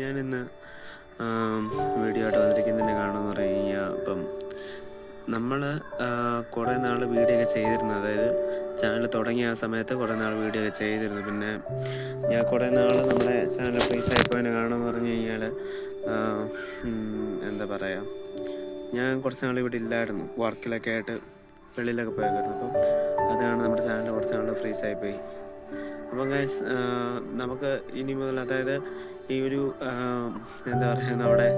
ഞാനിന്ന് വീഡിയോ ആയിട്ട് വന്നിരിക്കുന്നതിൻ്റെ കാരണം എന്ന് പറഞ്ഞു കഴിഞ്ഞാൽ നമ്മൾ കുറേ നാൾ വീഡിയോ ഒക്കെ ചെയ്തിരുന്നു. അതായത് ചാനൽ തുടങ്ങിയ ആ സമയത്ത് കുറേ നാൾ വീഡിയോ ഒക്കെ ചെയ്തിരുന്നു. പിന്നെ ഞാൻ കുറേ നാൾ നമ്മുടെ ചാനൽ ഫ്രീസ് ആയിപ്പോയതിന് കാരണം എന്ന് പറഞ്ഞു കഴിഞ്ഞാൽ എന്താ പറയുക, ഞാൻ കുറച്ച് നാൾ ഇവിടെ ഇല്ലായിരുന്നു, വർക്കിലൊക്കെ ആയിട്ട് വെളിയിലൊക്കെ പോയേക്കായിരുന്നു. അതാണ് നമ്മുടെ ചാനൽ കുറച്ച് നാൾ ഫ്രീസ് ആയിപ്പോയി. ഗൈസ്, നമുക്ക് ഇനി മുതൽ, അതായത് ഈ ഒരു എന്താ പറയുക, നമ്മുടെ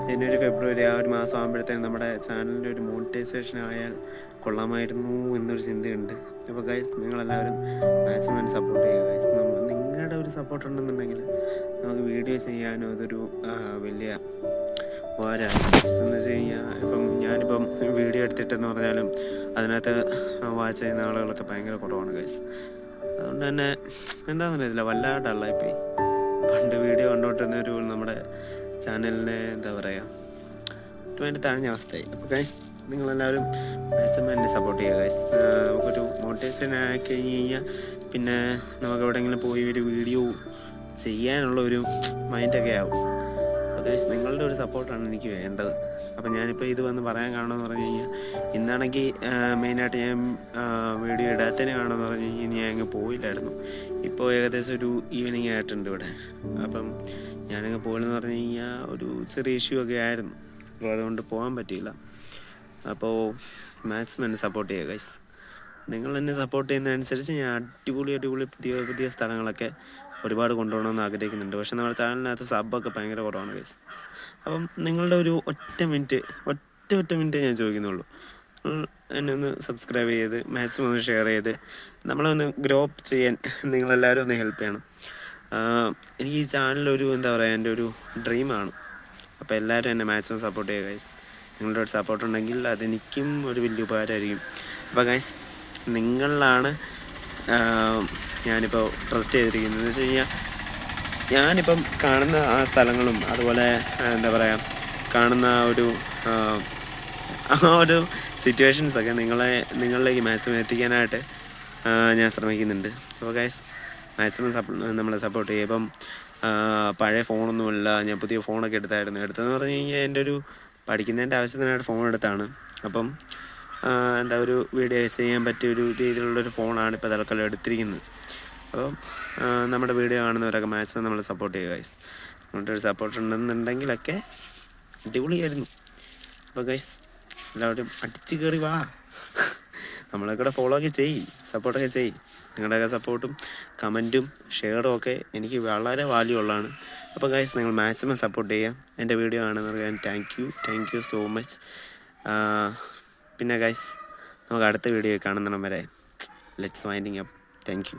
ജനുവരി ഫെബ്രുവരി ആ ഒരു മാസം ആകുമ്പോഴത്തേക്കും നമ്മുടെ ചാനലിൻ്റെ ഒരു മോണിറ്റൈസേഷൻ ആയാൽ കൊള്ളാമായിരുന്നു എന്നൊരു ചിന്തയുണ്ട്. അപ്പോൾ ഗൈസ്, നിങ്ങളെല്ലാവരും മാക്സിമം സപ്പോർട്ട് ചെയ്യുക ഗൈസ്. നിങ്ങളുടെ ഒരു സപ്പോർട്ട് ഉണ്ടെന്നുണ്ടെങ്കിൽ നമുക്ക് വീഡിയോ ചെയ്യാനും അതൊരു വലിയ ഉപകാരമാണ്. എന്ന് വെച്ച് കഴിഞ്ഞാൽ ഞാനിപ്പം വീഡിയോ എടുത്തിട്ടെന്ന് പറഞ്ഞാലും അതിനകത്ത് വാച്ച് ചെയ്യുന്ന ആളുകളൊക്കെ ഭയങ്കര കുറവാണ് ഗൈസ്. അതുകൊണ്ട് തന്നെ എന്താണെന്ന് അറിയത്തില്ല, വല്ലാണ്ടല്ല ഇപ്പം പണ്ട് വീഡിയോ കണ്ടുകൊണ്ടിരുന്ന ഒരു നമ്മുടെ ചാനലിനെ എന്താ പറയുക, വേണ്ടി താഴ്ന്ന അവസ്ഥയായി. അപ്പോൾ ഗൈസ്, നിങ്ങളെല്ലാവരും മാക്സിമം എന്നെ സപ്പോർട്ട് ചെയ്യുക ഗൈസ്. നമുക്കൊരു മോട്ടിവേഷൻ ആയി കഴിഞ്ഞ് കഴിഞ്ഞാൽ പിന്നെ നമുക്ക് എവിടെയെങ്കിലും പോയി ഒരു വീഡിയോ ചെയ്യാനുള്ള ഒരു മൈൻഡൊക്കെ ആവും. അപ്പോൾ ഗൈസ്, നിങ്ങളുടെ ഒരു സപ്പോർട്ടാണ് എനിക്ക് വേണ്ടത്. അപ്പോൾ ഞാനിപ്പോൾ ഇത് വന്ന് പറയാൻ കാണുമെന്ന് പറഞ്ഞു കഴിഞ്ഞാൽ, ഇന്നാണെങ്കിൽ മെയിനായിട്ട് ഞാൻ വീഡിയോ ഇടാത്തതിന് കാണുമെന്ന് പറഞ്ഞു കഴിഞ്ഞാൽ ഞാൻ അങ്ങ് പോയില്ലായിരുന്നു. ഇപ്പോൾ ഏകദേശം ഒരു ഈവനിങ് ആയിട്ടുണ്ട് ഇവിടെ. അപ്പം ഞാനങ്ങ് പോയില്ലെന്ന് പറഞ്ഞു കഴിഞ്ഞാൽ ഒരു ചെറിയ ഇഷ്യൂ ഒക്കെ ആയിരുന്നു. അപ്പോൾ അതുകൊണ്ട് പോകാൻ പറ്റിയില്ല. അപ്പോൾ മാക്സിമം എന്നെ സപ്പോർട്ട് ചെയ്യുക ഗൈസ്. നിങ്ങൾ എന്നെ സപ്പോർട്ട് ചെയ്യുന്നതനുസരിച്ച് ഞാൻ അടിപൊളി പുതിയ പുതിയ സ്ഥലങ്ങളൊക്കെ ഒരുപാട് കൊണ്ടുപോകണമെന്ന് ആഗ്രഹിക്കുന്നുണ്ട്. പക്ഷേ നമ്മുടെ ചാനലിനകത്ത് സബ്ബൊക്കെ ഭയങ്കര കുറവാണ് ഗൈസ്. അപ്പം നിങ്ങളുടെ ഒരു ഒറ്റ മിനിറ്റ് ഞാൻ ചോദിക്കുന്നുള്ളൂ. എന്നെ ഒന്ന് സബ്സ്ക്രൈബ് ചെയ്ത് മാക്സിമം ഒന്ന് ഷെയർ ചെയ്ത് നമ്മളൊന്ന് ഗ്രോ അപ്പ് ചെയ്യാൻ നിങ്ങളെല്ലാവരും ഒന്ന് ഹെൽപ്പ് ചെയ്യണം. എനിക്ക് ഈ ചാനലൊരു എന്താ പറയുക, എൻ്റെ ഒരു ഡ്രീമാണ്. അപ്പോൾ എല്ലാവരും എന്നെ മാക്സിമം സപ്പോർട്ട് ചെയ്യുക ഗൈസ്. നിങ്ങളുടെ ഒരു സപ്പോർട്ട് ഉണ്ടെങ്കിൽ അതെനിക്കും ഒരു വലിയ ഉപകാരമായിരിക്കും. അപ്പോൾ ഗൈസ്, നിങ്ങളിലാണ് ഞാനിപ്പോൾ ട്രസ്റ്റ് ചെയ്തിരിക്കുന്നത്. എന്ന് വെച്ച് കഴിഞ്ഞാൽ ഞാനിപ്പം കാണുന്ന ആ സ്ഥലങ്ങളും അതുപോലെ എന്താ പറയുക, കാണുന്ന ആ ഒരു സിറ്റുവേഷൻസൊക്കെ നിങ്ങളിലേക്ക് മാക്സിമം എത്തിക്കാനായിട്ട് ഞാൻ ശ്രമിക്കുന്നുണ്ട്. അപ്പോൾ ഗൈസ്, മാക്സിമം നമ്മളെ സപ്പോർട്ട് ചെയ്യും. ഇപ്പം പഴയ ഫോണൊന്നുമില്ല, ഞാൻ പുതിയ ഫോണൊക്കെ എടുത്തതെന്ന് പറഞ്ഞു കഴിഞ്ഞാൽ എൻ്റെ ഒരു പഠിക്കുന്നതിൻ്റെ ആവശ്യത്തിനായിട്ട് ഫോൺ എടുത്താണ്. അപ്പം ഒരു വീഡിയോ ചെയ്യാൻ പറ്റിയ ഒരു രീതിയിലുള്ളൊരു ഫോണാണ് ഇപ്പോൾ തൽക്കാലം എടുത്തിരിക്കുന്നത്. അപ്പം നമ്മുടെ വീഡിയോ കാണുന്നവരൊക്കെ മാക്സിമം നമ്മൾ സപ്പോർട്ട് ചെയ്യുക ഗൈസ്. നമ്മുടെ ഒരു സപ്പോർട്ട് ഉണ്ടെന്നുണ്ടെങ്കിലൊക്കെ അടിപൊളിയായിരുന്നു. അപ്പോൾ ഗൈസ്, എല്ലാവരും അടിച്ച് കയറി വാ, നമ്മളൊക്കെ ഫോളോ ഒക്കെ സപ്പോർട്ടൊക്കെ നിങ്ങളുടെയൊക്കെ സപ്പോർട്ടും കമൻറ്റും ഷെയറും ഒക്കെ എനിക്ക് വളരെ വാല്യൂ ഉള്ളതാണ്. അപ്പോൾ ഗൈസ്, നിങ്ങൾ മാക്സിമം സപ്പോർട്ട് ചെയ്യാം. എൻ്റെ വീഡിയോ കാണുന്നവർക്ക് താങ്ക് യു സോ മച്ച്. പിന്നെ ഗൈസ്, നമുക്ക് അടുത്ത വീഡിയോ കാണുന്നിടം വരെ let's winding up. Thank you.